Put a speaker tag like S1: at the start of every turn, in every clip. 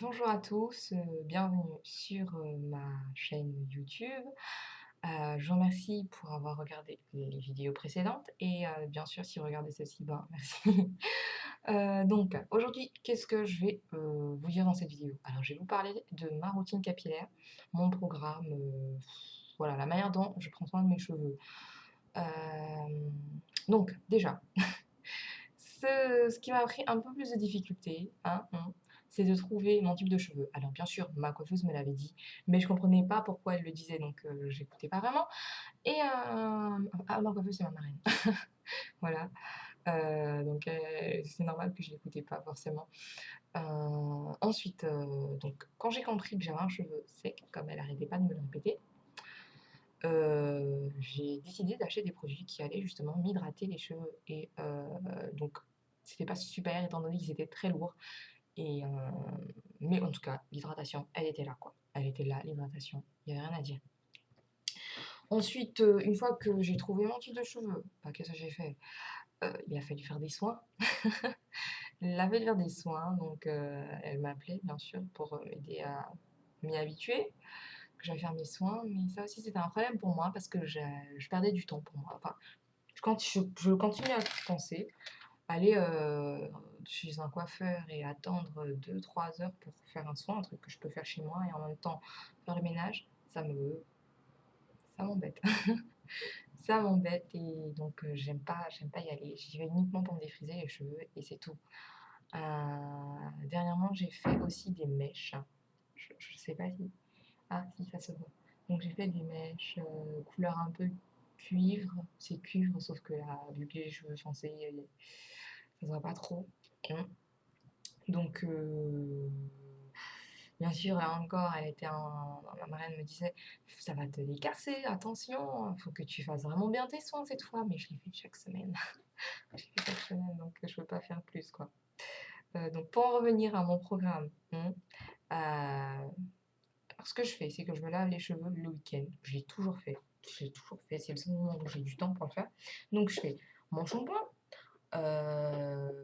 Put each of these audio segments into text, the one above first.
S1: Bonjour à tous, bienvenue sur ma chaîne YouTube. Je vous remercie pour avoir regardé les vidéos précédentes et bien sûr si vous regardez celle-ci, ben merci. Donc aujourd'hui, qu'est-ce que je vais vous dire dans cette vidéo? Alors je vais vous parler de ma routine capillaire, mon programme, voilà la manière dont je prends soin de mes cheveux. Donc déjà, ce qui m'a pris un peu plus de difficulté, c'est de trouver mon type de cheveux. Alors bien sûr, ma coiffeuse me l'avait dit, mais je comprenais pas pourquoi elle le disait, donc j'écoutais pas vraiment. Et ma coiffeuse, c'est ma marraine. Voilà. Donc c'est normal que je l'écoutais pas forcément. Ensuite, donc quand j'ai compris que j'avais un cheveu sec, comme elle arrêtait pas de me le répéter, j'ai décidé d'acheter des produits qui allaient justement m'hydrater les cheveux. Et donc c'était pas super étant donné qu'ils étaient très lourds. Et mais en tout cas, l'hydratation, elle était là, quoi. Elle était là, l'hydratation, il y avait rien à dire. Ensuite, une fois que j'ai trouvé mon type de cheveux, bah, qu'est-ce que j'ai fait? Il a fallu faire des soins. Il a fallu faire des soins, donc elle m'appelait bien sûr pour, m'aider à m'y habituer, que j'allais faire mes soins, mais ça aussi c'était un problème pour moi parce que je perdais du temps pour moi. Enfin, je continue à y penser. Aller, chez un coiffeur et attendre 2 3 heures pour faire un soin, un truc que je peux faire chez moi et en même temps faire le ménage, ça m'embête. Ça m'embête et donc j'aime pas y aller. J'y vais uniquement pour me défriser les cheveux et c'est tout. Dernièrement, j'ai fait aussi des mèches. Je sais pas si si ça se voit. Donc j'ai fait des mèches, couleur un peu cuivre. C'est cuivre sauf que là, vu que les cheveux foncés, ça se voit pas trop. Mmh. Donc, bien sûr, là encore, ma marraine me disait: «Ça va te les casser, attention, il faut que tu fasses vraiment bien tes soins cette fois», mais je les fais chaque semaine. Je les fais chaque semaine, donc je peux pas faire plus, quoi. Donc pour en revenir à mon programme, alors ce que je fais, c'est que je me lave les cheveux le week-end. J'ai toujours fait, c'est le seul moment où j'ai du temps pour le faire. Donc je fais mon shampoing,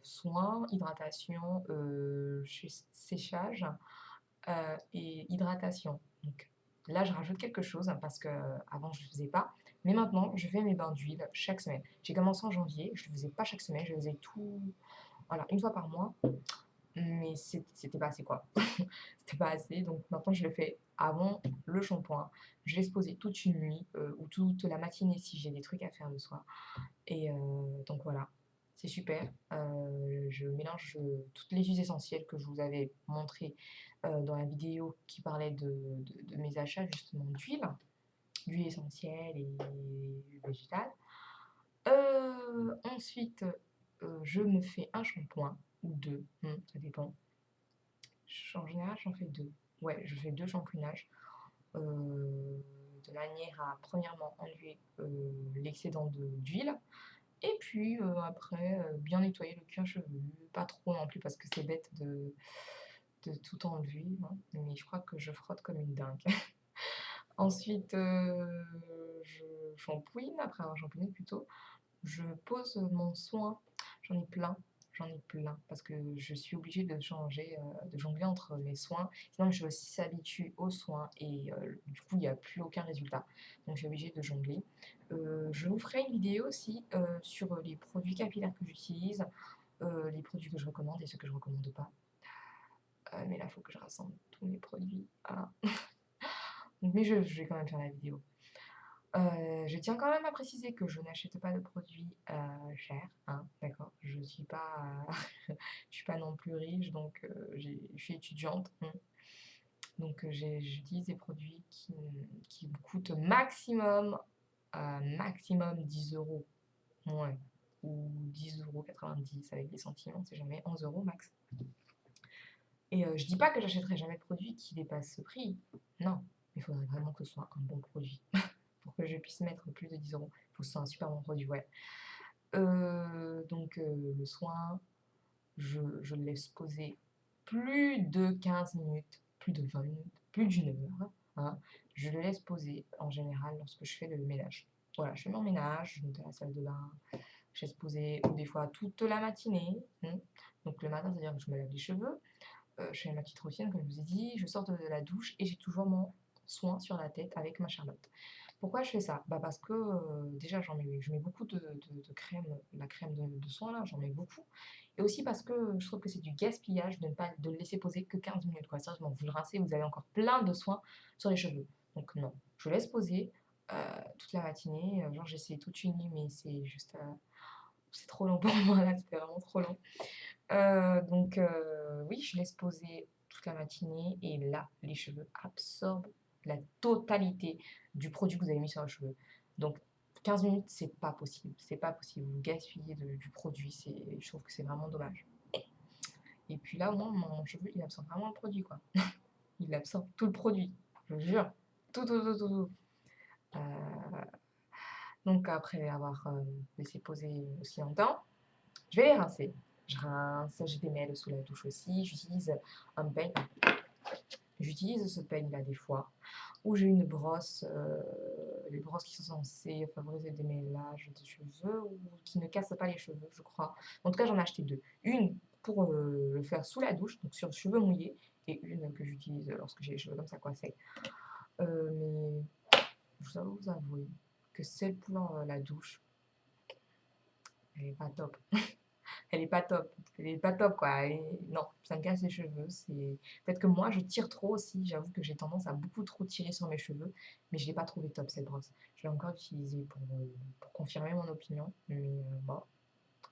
S1: soin, hydratation, séchage, et hydratation. Donc là, je rajoute quelque chose parce que avant je ne le faisais pas. Mais maintenant, je fais mes bains d'huile chaque semaine. J'ai commencé en janvier, je ne le faisais pas chaque semaine, je le faisais voilà, une fois par mois. Mais c'était pas assez quoi. C'était pas assez. Donc maintenant, je le fais avant le shampoing. Je laisse poser toute une nuit ou toute la matinée si j'ai des trucs à faire le soir. Et donc voilà, c'est super. Je mélange toutes les huiles essentielles que je vous avais montrées dans la vidéo qui parlait de mes achats justement d'huile essentielle et végétale. Ensuite, je me fais un shampoing ou deux, ça dépend. En général, j'en fais deux. Ouais, je fais deux shampooinages de manière à premièrement enlever l'excédent d'huile et puis après, bien nettoyer le cuir chevelu, pas trop non plus parce que c'est bête de tout enlever, hein, mais je crois que je frotte comme une dingue. Ensuite, je shampouine, après avoir shampooiné plutôt, je pose mon soin. J'en ai plein, j'en ai plein parce que je suis obligée de changer, de jongler entre mes soins. Sinon mes cheveux s'habituent aux soins et du coup, il y a plus aucun résultat. Donc je suis obligée de jongler. Je vous ferai une vidéo aussi, sur les produits capillaires que j'utilise, les produits que je recommande et ceux que je recommande pas. Mais là, il faut que je rassemble tous mes produits. Voilà. Mais je vais quand même faire la vidéo. Je tiens quand même à préciser que je n'achète pas de produits, chers, hein, d'accord? Je suis pas non plus riche, donc je suis étudiante, donc j'utilise des produits qui me coûtent maximum 10 €, ouais, ou 10,90 € avec des centimes, on sait jamais, 11 € max. Et je dis pas que j'achèterai jamais de produit qui dépasse ce prix, non, mais il faudrait vraiment que ce soit un bon produit. Pour que je puisse mettre plus de 10 €. Il faut que ce soit un super bon produit, ouais. Donc le soin, je le laisse poser plus de 15 minutes, plus de 20 minutes, plus d'une heure, hein. Je le laisse poser en général lorsque je fais le ménage. Voilà, je fais mon ménage, je nettoie la salle de bain, je laisse poser ou des fois toute la matinée, Donc le matin, c'est-à-dire que je me lave les cheveux, je fais ma petite routine comme je vous ai dit, je sors de la douche et j'ai toujours mon soin sur la tête avec ma Charlotte. Pourquoi je fais ça? Bah, parce que, déjà je mets beaucoup de crème, la crème de soin là, j'en mets beaucoup et aussi parce que, je trouve que c'est du gaspillage de le laisser poser que 15 minutes quoi. Sérieusement, vous le rincez, vous avez encore plein de soins sur les cheveux. Donc non, je laisse poser, heu, toute la matinée, genre j'essaie toute une nuit mais c'est juste, c'est trop long pour moi là, c'était vraiment trop long. Donc oui, je laisse poser toute la matinée et là, les cheveux absorbent la totalité du produit que vous avez mis sur les cheveux. Donc 15 minutes, c'est pas possible, c'est pas possible. Vous gaspillez du produit, je trouve que c'est vraiment dommage. Et puis là, au moins, mon cheveu, il absorbe vraiment le produit, quoi. Il absorbe tout le produit, je vous jure. Tout, tout, tout, tout, tout. Heu, donc après avoir, laissé poser aussi longtemps, je vais les rincer. Je rince, je démêle sous la douche aussi. Un peigne, j'utilise ce peigne-là des fois. Ou j'ai une brosse, les brosses qui sont censées favoriser le démêlage des cheveux ou qui ne cassent pas les cheveux, je crois. En tout cas, j'en ai acheté deux. Une pour le faire sous la douche, donc sur le cheveu mouillé, et une que j'utilise lorsque j'ai les cheveux comme ça coincés. Mais je dois vous avouer que celle pour la douche, elle est pas top. Elle est pas top. Elle est pas top, quoi. Non, ça me casse les cheveux. Peut-être que moi, je tire trop aussi. J'avoue que j'ai tendance à beaucoup trop tirer sur mes cheveux, mais je l'ai pas trouvé top cette brosse. Je vais encore l'utiliser pour confirmer mon opinion, mais bon,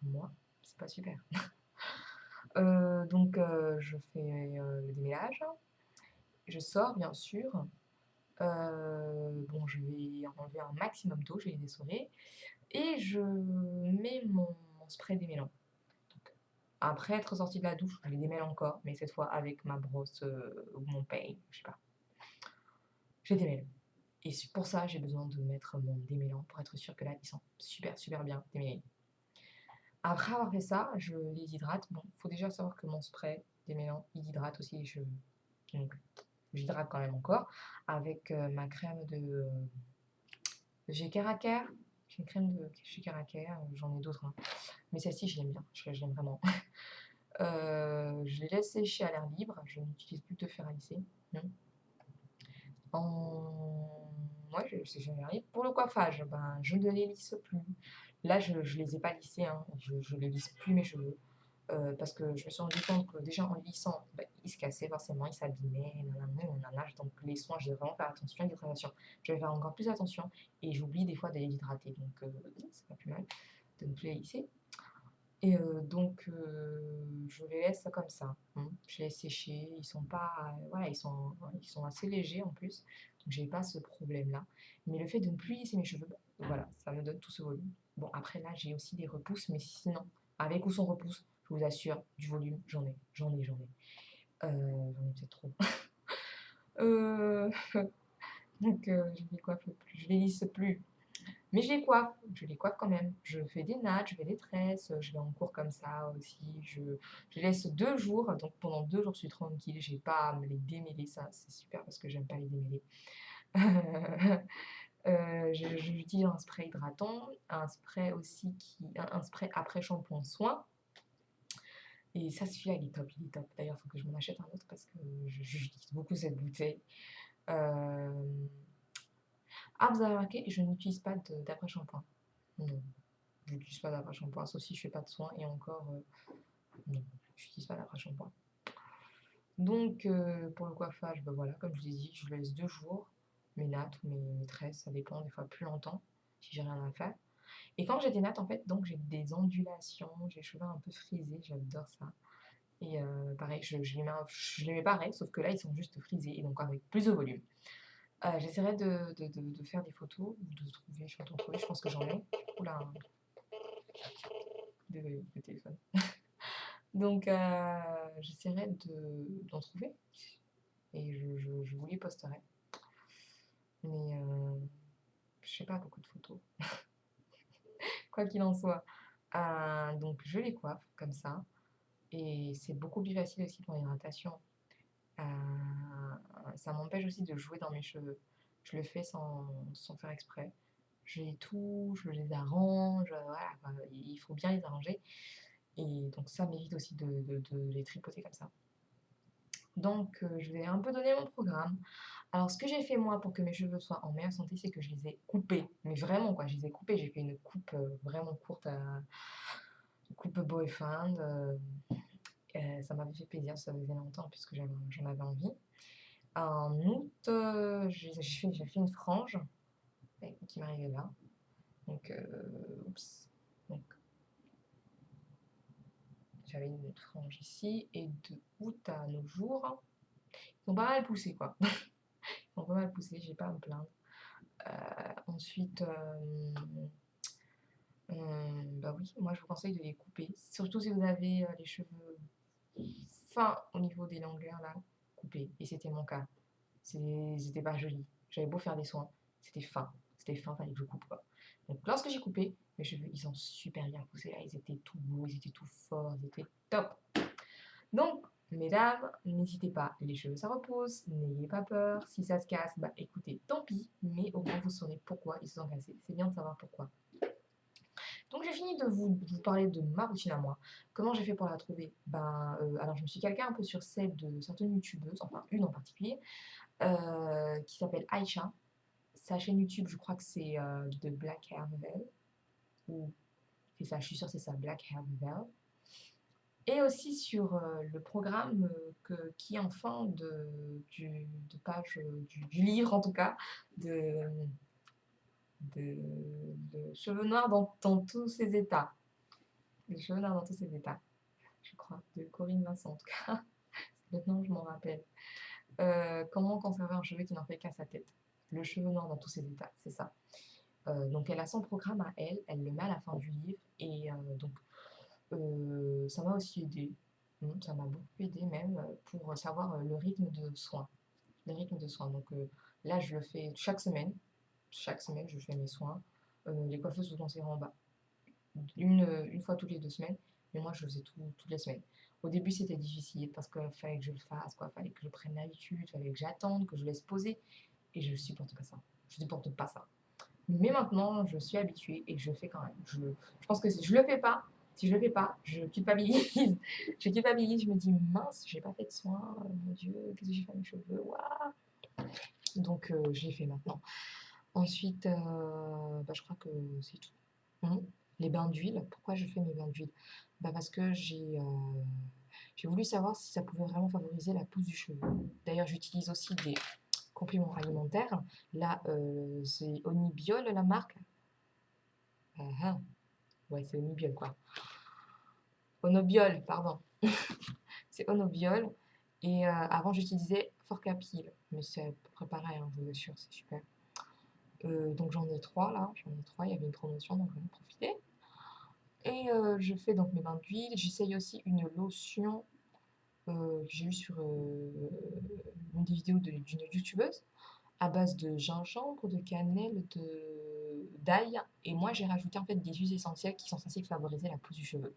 S1: moi, c'est pas super. Donc, je fais le démêlage. Je sors, bien sûr. Bon, je vais enlever un maximum d'eau, je vais les essorer. Et je mets mon spray démêlant. Après être sortie de la douche, je les démêle encore, mais cette fois avec ma brosse ou mon peigne, je sais pas. Je les démêle. Et pour ça, j'ai besoin de mettre mon démêlant pour être sûre que là, ils sont super, super bien démêlés. Après avoir fait ça, je les hydrate. Bon, faut déjà savoir que mon spray démêlant, il hydrate aussi les cheveux. Donc, j'hydrate quand même encore avec ma crème de chez Keraker. J'ai une crème de chez Keraker, j'en ai d'autres, hein. Mais celle-ci, je l'aime bien, je l'aime vraiment. Je les laisse sécher à l'air libre, je n'utilise plus de fer à lisser. Non. Ouais, je laisse sécher à l'air libre. Pour le coiffage, ben, je ne les lisse plus. Là, je ne les ai pas lissés, hein. Je ne lisse plus mes cheveux. Parce que je me suis rendu compte que déjà en lissant, bah, ils se cassaient forcément, ils s'abîmaient, nanana, nanana. Donc les soins, je devais vraiment faire attention, l'hydratation. Je vais faire encore plus attention et j'oublie des fois de les hydrater. Donc c'est pas plus mal de ne plus les lisser. Et donc je les laisse comme ça, je les laisse sécher. Ils sont pas, voilà, ils sont assez légers en plus, donc j'ai pas ce problème-là. Mais le fait de ne plus lisser mes cheveux, bah, voilà, ça me donne tout ce volume. Bon après là, j'ai aussi des repousses, mais sinon, avec ou sans repousse, je vous assure, du volume, j'en ai. J'en ai peut-être trop. Heu, donc je les coiffe plus, je les lisse plus. Mais je les coiffe quand même. Je fais des nattes, je fais des tresses, je vais en cours comme ça aussi. Je laisse 2 jours, donc pendant 2 jours, je suis tranquille, j'ai pas à me les démêler, ça c'est super parce que j'aime pas les démêler. J'utilise un spray hydratant, un spray aussi un spray après shampoing soin et ça celui-là il est top, il est top. D'ailleurs, il faut que je m'en achète un autre parce que j'utilise beaucoup cette bouteille. Hem, ah vous avez remarqué, je n'utilise pas d'après shampoing. Non. Je n'utilise pas d'après-shampoing, sauf si je fais pas de soins et encore, non, j'utilise pas d'après-shampoing. Donc pour le coiffage, bah, voilà, comme je vous ai dit, je laisse 2 jours, mes nattes ou mes tresses, ça dépend, des fois plus longtemps, si j'ai rien à faire. Et quand j'ai des nattes, en fait, donc j'ai des ondulations, j'ai les cheveux un peu frisés, j'adore ça. Et pareil, je les mets pareil, sauf que là, ils sont juste frisés et donc avec plus de volume. J'essaierai de faire des photos ou de trouver, je vais en trouver, je pense que j'en ai. Ouh là, désolée, le téléphone. Donc, j'essaierai d'en trouver et je vous les posterai. Mais je sais pas beaucoup de photos, quoi qu'il en soit. Donc, je les coiffe comme ça et c'est beaucoup plus facile aussi pour l'hydratation. Heu, Ça m'empêche aussi de jouer dans mes cheveux. Je le fais sans faire exprès. Je les touche, je les arrange, voilà quoi. Il faut bien les arranger et donc ça m'évite aussi de les tripoter comme ça. Donc, je vais un peu donner mon programme. Alors, ce que j'ai fait moi pour que mes cheveux soient en meilleure santé, c'est que je les ai coupés. Mais vraiment, quoi, je les ai coupés. J'ai fait une coupe vraiment courte, coupe boyfriend. Ça m'avait fait plaisir, ça faisait longtemps puisque j'en avais envie. En août, j'ai fait une frange qui m'arrivait là. Donc, oups. Donc, j'avais une frange ici. Et de août à nos jours, ils ont pas mal poussé, quoi. Ils ont pas mal poussé, j'ai pas à me plaindre. Ensuite, bah oui, moi je vous conseille de les couper. Surtout si vous avez les cheveux fins au niveau des longueurs là, coupez. Et c'était mon cas. C'était pas joli. J'avais beau faire des soins, c'était fin. C'était fin, fallait que je coupe quoi. Donc lorsque j'ai coupé, mes cheveux ils ont super bien poussé là, ils étaient tout beaux, ils étaient tout forts, ils étaient top. Donc, mesdames, n'hésitez pas, les cheveux ça repousse, n'ayez pas peur. Si ça se casse, bah écoutez, tant pis, mais au moins vous saurez pourquoi ils se sont cassés. C'est bien de savoir pourquoi. Donc j'ai fini de vous parler de ma routine à moi. Comment j'ai fait pour la trouver? Alors je me suis calquée un peu sur celle de certaines youtubeuses, enfin une en particulier, qui s'appelle Aïcha. Sa chaîne YouTube, je crois que c'est de Black Hair Novel, ou c'est ça, je suis sûre que c'est ça, Black Hair Novel. Et aussi sur le programme qui est en fin de page du livre, en tout cas, de, de Cheveux Noirs dans tous ses états. Les cheveux noirs dans tous ses états, je crois, de Corinne Vincent, en tout cas. Maintenant, je m'en rappelle. Comment conserver un cheveu qui n'en fait qu'à sa tête? Le cheveu noir dans tous ses états, c'est ça. Donc, elle a son programme à elle, elle le met à la fin du livre, et donc, ça m'a aussi aidé. Ça m'a beaucoup aidé même pour savoir le rythme de soins. Le rythme de soins. Donc, là, je le fais chaque semaine. Chaque semaine, je fais mes soins. Les coiffeuses vous conseilleront en bas une fois toutes les 2 semaines, mais moi je le faisais toutes les semaines. Au début c'était difficile parce qu'il fallait que je le fasse, quoi. Fallait que je prenne l'habitude, fallait que j'attende, que je laisse poser, et je supporte pas ça. Je supporte pas ça. Mais maintenant je suis habituée et je le fais quand même. Je pense que si je le fais pas, je culpabilise. Je culpabilise, je me dis mince, j'ai pas fait de soins, mon Dieu, qu'est-ce que j'ai fait à mes cheveux, waouh. Donc je l'ai fait maintenant. Ensuite, je crois que c'est tout. Mmh. Les bains d'huile. Pourquoi je fais mes bains d'huile? Parce que j'ai voulu savoir si ça pouvait vraiment favoriser la pousse du cheveu. D'ailleurs, j'utilise aussi des compléments alimentaires. Là, c'est Onibiol, la marque. Ah ah. Ouais, c'est Onibiol, quoi. Onobiol, pardon. C'est Onobiol. Et avant, j'utilisais Forcapil. Mais c'est à peu près pareil, hein, je vous assure, c'est super. Donc j'en ai 3 là, j'en ai 3, il y avait une promotion, donc j'en ai profité. Et je fais donc mes bains d'huile. J'essaye aussi une lotion que j'ai eue sur une des vidéos d'une youtubeuse à base de gingembre, de cannelle, d'ail. Et moi, j'ai rajouté en fait des huiles essentielles qui sont censées favoriser la pousse du cheveu.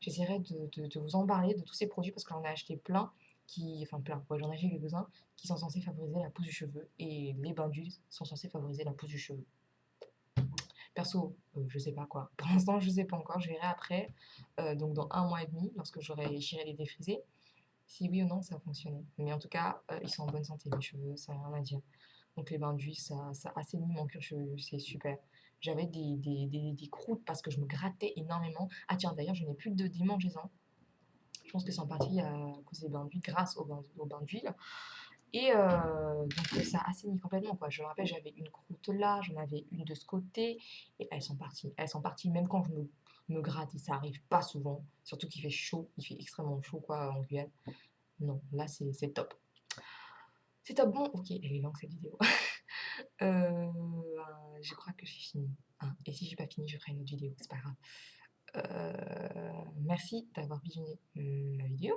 S1: J'essaierai de vous en parler de tous ces produits parce que j'en ai acheté plein, enfin plein, ouais, j'en ai acheté quelques-uns qui sont censés favoriser la pousse du cheveu. Et les bains d'huile sont censés favoriser la pousse du cheveu. Perso, je sais pas quoi. Pour l'instant, je sais pas encore. Je verrai après, donc dans 1 mois et demi, lorsque j'irai les défriser, si oui ou non ça a fonctionné. Mais en tout cas, ils sont en bonne santé, mes cheveux, ça n'a rien à dire. Donc les bains d'huile, ça assainit mon cuir chevelu, c'est super. J'avais des croûtes parce que je me grattais énormément. Ah tiens, d'ailleurs, je n'ai plus de démangeaisons. Je pense que c'est en partie à cause des bains d'huile, grâce aux bains d'huile. Et donc ça assainit complètement, quoi. Je me rappelle, j'avais une croûte là, j'en avais une de ce côté, et elles sont parties. Elles sont parties, même quand je me gratte, et ça arrive pas souvent. Surtout qu'il fait chaud, il fait extrêmement chaud, quoi, en Guyane. Non, là, c'est top. C'est top. Bon, ok, elle est longue cette vidéo. Euh, je crois que j'ai fini. Hein. Et si j'ai pas fini, je ferai une autre vidéo, c'est pas grave. Merci d'avoir visionné ma vidéo,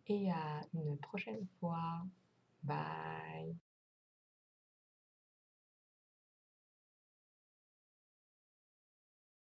S1: et à une prochaine fois. Bye.